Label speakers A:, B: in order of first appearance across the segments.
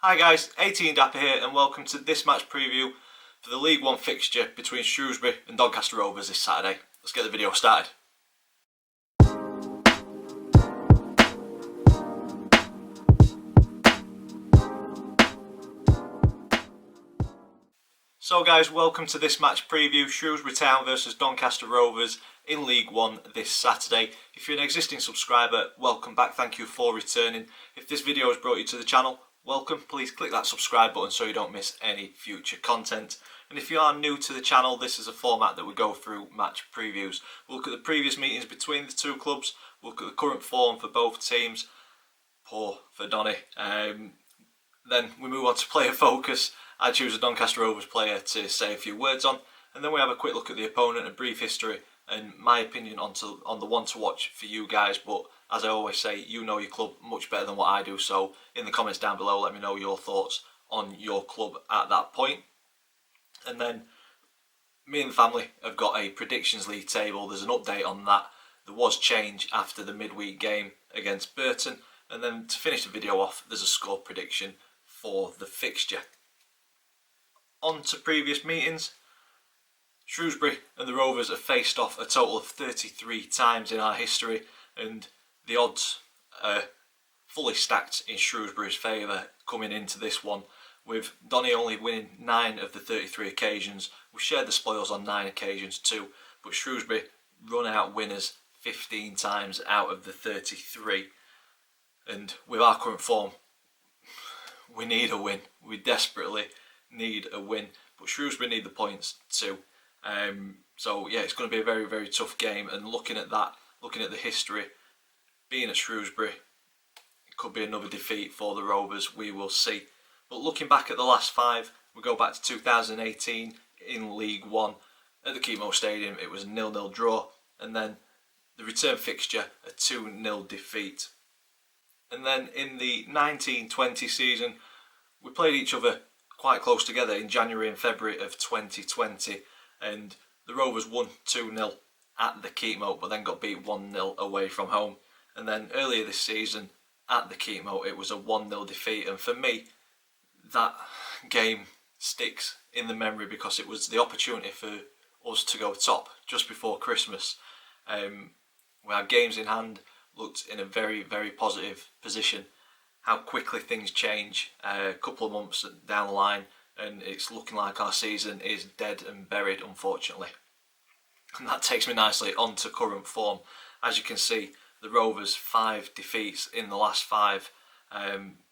A: Hi guys, 18 Dapper here and welcome to this match preview for the League One fixture between Shrewsbury and Doncaster Rovers this Saturday. Let's get the video started. So guys, welcome to this match preview, Shrewsbury Town versus Doncaster Rovers in League One this Saturday. If you're an existing subscriber, welcome back, thank you for returning. If this video has brought you to the channel, welcome. Please click that subscribe button so you don't miss any future content. And if you are new to the channel, this is a format that we go through match previews. We'll look at the previous meetings between the two clubs, we'll look at the current form for both teams. Poor for Donny. Then we move on to player focus. I choose a Doncaster Rovers player to say a few words on, and then we have a quick look at the opponent, a brief history, and my opinion on the one to watch for you guys. But as I always say, you know your club much better than what I do, so in the comments down below let me know your thoughts on your club at that point. And then me and the family have got a predictions league table. There's an update on that. There was change after the midweek game against Burton, and then to finish the video off there's a score prediction for the fixture. On to previous meetings. Shrewsbury and the Rovers have faced off a total of 33 times in our history, and the odds are fully stacked in Shrewsbury's favour coming into this one, with Donny only winning 9 of the 33 occasions. We shared the spoils on 9 occasions too, but Shrewsbury run out winners 15 times out of the 33, and with our current form we need a win. We desperately need a win, but Shrewsbury need the points too. So yeah, it's going to be a very, very tough game, and looking at that, looking at the history, being at Shrewsbury, it could be another defeat for the Rovers, we will see. But looking back at the last 5, we go back to 2018 in League One at the Keepmoat Stadium, it was a 0-0 draw, and then the return fixture, a 2-0 defeat. And then in the 1920 season, we played each other quite close together in January and February of 2020, and the Rovers won 2-0 at the Keepmoat, but then got beat 1-0 away from home. And then earlier this season at the Keepmoat it was a 1-0 defeat, and for me that game sticks in the memory because it was the opportunity for us to go top just before Christmas. We had games in hand, looked in a very, very positive position. How quickly things change a couple of months down the line, and it's looking like our season is dead and buried, unfortunately. And that takes me nicely on to current form. As you can see, the Rovers 5 defeats in the last 5.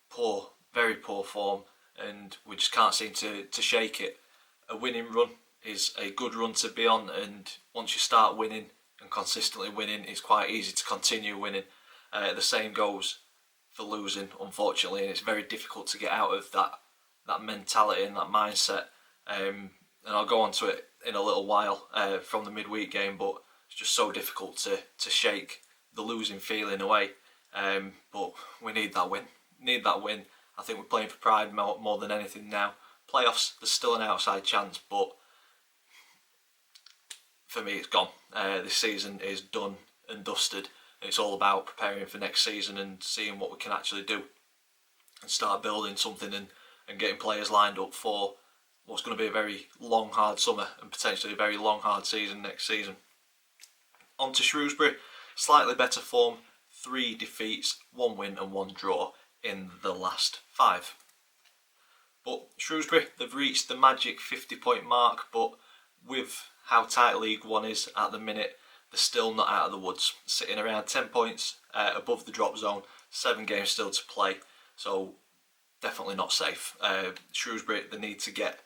A: Poor, very poor form, and we just can't seem to shake it. A winning run is a good run to be on, and once you start winning and consistently winning, it's quite easy to continue winning. The same goes for losing, unfortunately, and it's very difficult to get out of that mentality and that mindset. And I'll go on to it in a little while from the midweek game, but it's just so difficult to shake the losing feeling away. But we need that win. I think we're playing for pride more than anything now. Playoffs, there's still an outside chance, but for me it's gone. This season is done and dusted. It's all about preparing for next season and seeing what we can actually do and start building something and getting players lined up for what's going to be a very long, hard summer and potentially a very long, hard season next season. On to Shrewsbury, slightly better form, 3 defeats, 1 win and 1 draw in the last 5. But Shrewsbury, they've reached the magic 50-point mark, but with how tight League One is at the minute, they're still not out of the woods, sitting around 10 points above the drop zone, 7 games still to play, so definitely not safe. Shrewsbury, they need to get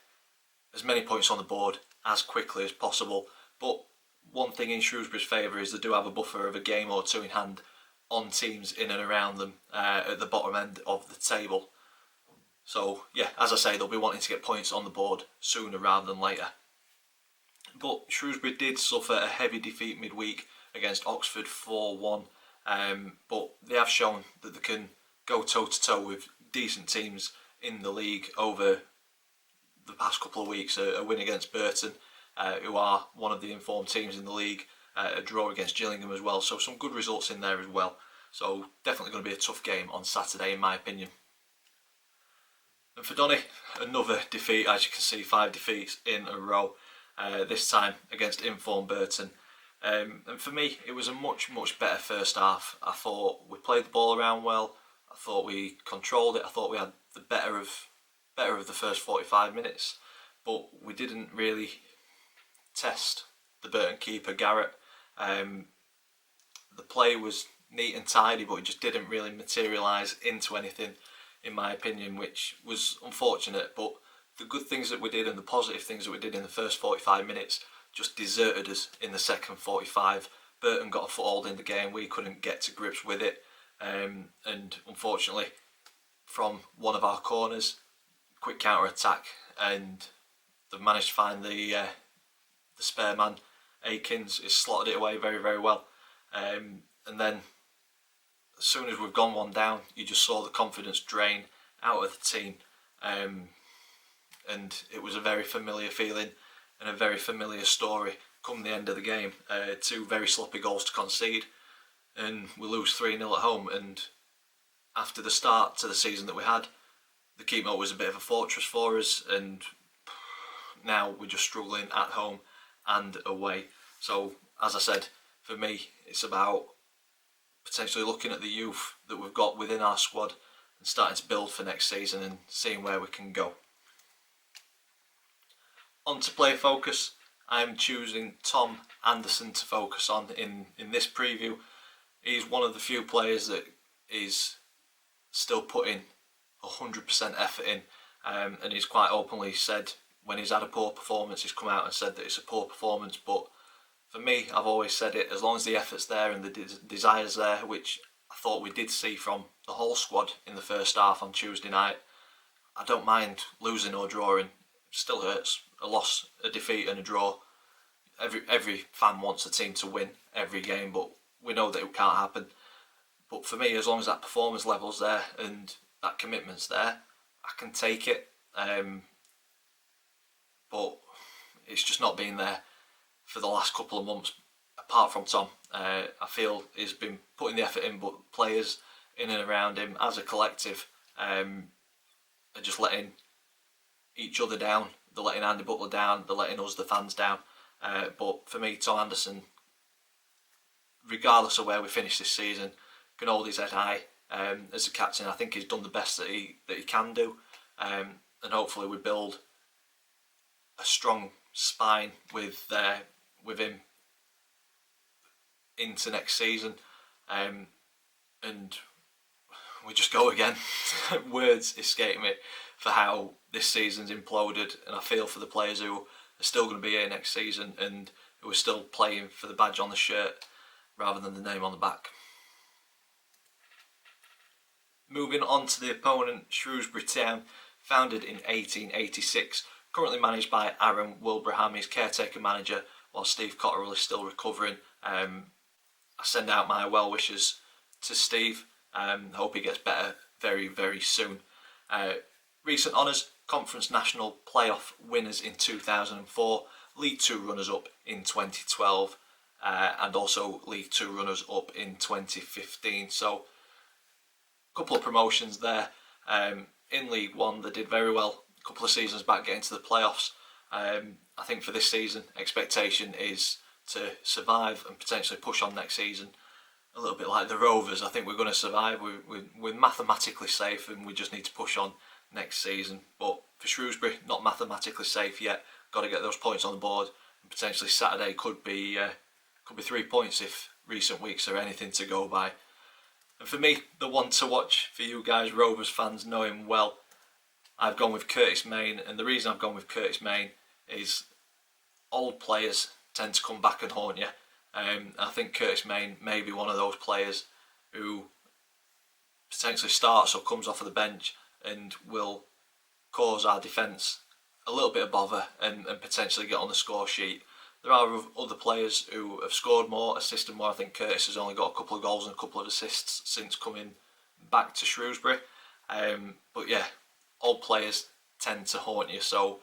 A: as many points on the board as quickly as possible, but one thing in Shrewsbury's favour is they do have a buffer of a game or 2 in hand on teams in and around them at the bottom end of the table. So yeah, as I say, they'll be wanting to get points on the board sooner rather than later. But Shrewsbury did suffer a heavy defeat midweek against Oxford 4-1, but they have shown that they can go toe-to-toe with decent teams in the league over the past couple of weeks. A win against Burton, who are one of the informed teams in the league, a draw against Gillingham as well, so some good results in there as well. So definitely going to be a tough game on Saturday in my opinion. And for Donny, another defeat, as you can see, 5 defeats in a row, this time against informed Burton. And for me, it was a much better first half. I thought we played the ball around well. I thought we controlled it. I thought we had the better of the first 45 minutes, but we didn't really test the Burton keeper, Garrett. The play was neat and tidy, but it just didn't really materialise into anything, in my opinion, which was unfortunate. But the good things that we did and the positive things that we did in the first 45 minutes just deserted us in the second 45. Burton got a foothold in the game. We couldn't get to grips with it, and unfortunately, from one of our corners, quick counter attack, and they've managed to find the spare man. Akins has slotted it away very well, and then as soon as we've gone one down, you just saw the confidence drain out of the team, and it was a very familiar feeling and a very familiar story come the end of the game. 2 very sloppy goals to concede, and we lose 3-0 at home. And after the start to the season that we had, the keep-up was a bit of a fortress for us, and now we're just struggling at home and away. So, as I said, for me, it's about potentially looking at the youth that we've got within our squad and starting to build for next season and seeing where we can go. On to player focus, I'm choosing Tom Anderson to focus on in this preview. He's one of the few players that is still putting 100% effort in, and he's quite openly said when he's had a poor performance, he's come out and said that it's a poor performance. But for me, I've always said it, as long as the effort's there and the desire's there, which I thought we did see from the whole squad in the first half on Tuesday night, I don't mind losing or drawing. It still hurts. A loss, a defeat and a draw. Every fan wants a team to win every game, but we know that it can't happen. But for me, as long as that performance level's there and that commitment's there, I can take it. But it's just not been there for the last couple of months, apart from Tom. I feel he's been putting the effort in, but players in and around him as a collective are just letting each other down. They're letting Andy Butler down, they're letting us, the fans, down. But for me, Tom Anderson, regardless of where we finish this season, can hold his head high. As a captain, I think he's done the best that he can do, and hopefully we build a strong spine with him into next season, and we just go again. Words escape me for how this season's imploded, and I feel for the players who are still going to be here next season and who are still playing for the badge on the shirt rather than the name on the back. Moving on to the opponent, Shrewsbury Town, founded in 1886, currently managed by Aaron Wilbraham, his caretaker manager, while Steve Cotterill is still recovering. I send out my well wishes to Steve. Hope he gets better very soon. Recent honours: Conference National Playoff winners in 2004, League 2 runners-up in 2012, and also League 2 runners-up in 2015. So, a couple of promotions there. In League 1, they did very well a couple of seasons back, getting to the playoffs. I think for this season, expectation is to survive and potentially push on next season. A little bit like the Rovers, I think we're going to survive. We're mathematically safe, and we just need to push on next season. But for Shrewsbury, not mathematically safe yet. Got to get those points on the board, and potentially Saturday could be 3 points if recent weeks are anything to go by. And for me, the one to watch for you guys, Rovers fans, know him well, I've gone with Curtis Main, and the reason I've gone with Curtis Main is old players tend to come back and haunt you. I think Curtis Main may be one of those players who potentially starts or comes off of the bench and will cause our defence a little bit of bother and potentially get on the score sheet. There are other players who have scored more, assisted more. I think Curtis has only got a couple of goals and a couple of assists since coming back to Shrewsbury. But yeah, old players tend to haunt you. So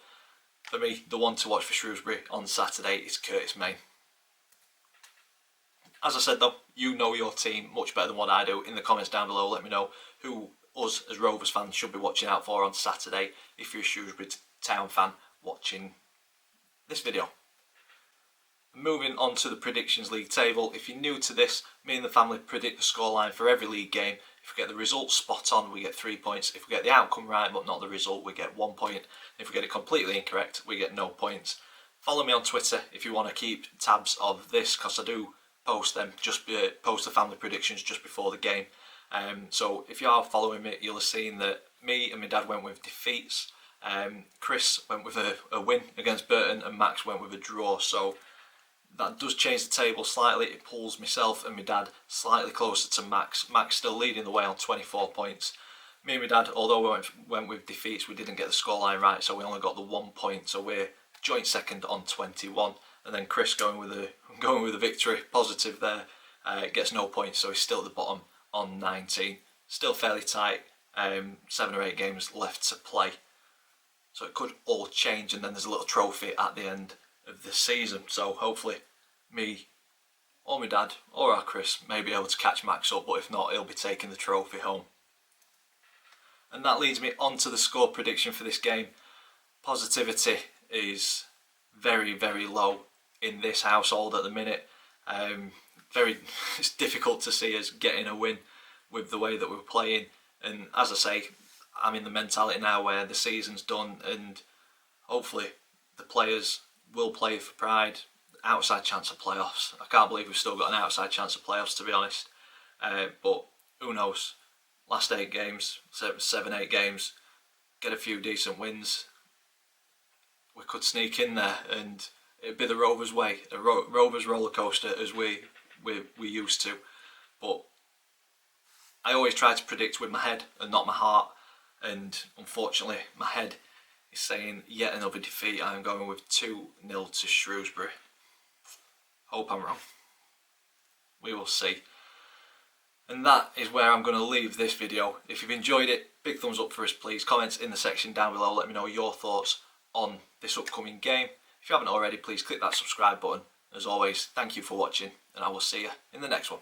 A: for me, the one to watch for Shrewsbury on Saturday is Curtis Main. As I said though, you know your team much better than what I do. In the comments down below, let me know who us as Rovers fans should be watching out for on Saturday if you're a Shrewsbury Town fan watching this video. Moving on to the Predictions League table. If you're new to this, me and the family predict the scoreline for every league game. If we get the result spot on, we get 3 points. If we get the outcome right but not the result, we get 1 point. If we get it completely incorrect, we get no points. Follow me on Twitter if you want to keep tabs of this, because I do post them, post the family predictions just before the game. So if you are following me, you'll have seen that me and my dad went with defeats. Chris went with a win against Burton, and Max went with a draw. So that does change the table slightly. It pulls myself and my dad slightly closer to Max. Max still leading the way on 24 points. Me and my dad, although we went with defeats, we didn't get the scoreline right, so we only got the 1 point. So we're joint second on 21, and then Chris going with a victory, positive there, gets no points, so he's still at the bottom on 19. Still fairly tight. 7 or 8 games left to play, so it could all change, and then there's a little trophy at the end of the season. So hopefully me or my dad or our Chris may be able to catch Max up, but if not, he'll be taking the trophy home. And that leads me on to the score prediction for this game. Positivity is very, very low in this household at the minute. It's difficult to see us getting a win with the way that we're playing, and as I say, I'm in the mentality now where the season's done, and hopefully the players will play for pride. Outside chance of playoffs. I can't believe we've still got an outside chance of playoffs, to be honest, but who knows. Last 8 games, 7-8 games, get a few decent wins, we could sneak in there, and it'd be the Rovers way, a Rovers roller coaster as we used to. But I always try to predict with my head and not my heart, and unfortunately my head is saying yet another defeat. I'm going with 2-0 to Shrewsbury. Hope I'm wrong. We will see. And that is where I'm going to leave this video. If you've enjoyed it, big thumbs up for us please. Comments in the section down below, let me know your thoughts on this upcoming game. If you haven't already, please click that subscribe button. As always, thank you for watching, and I will see you in the next one.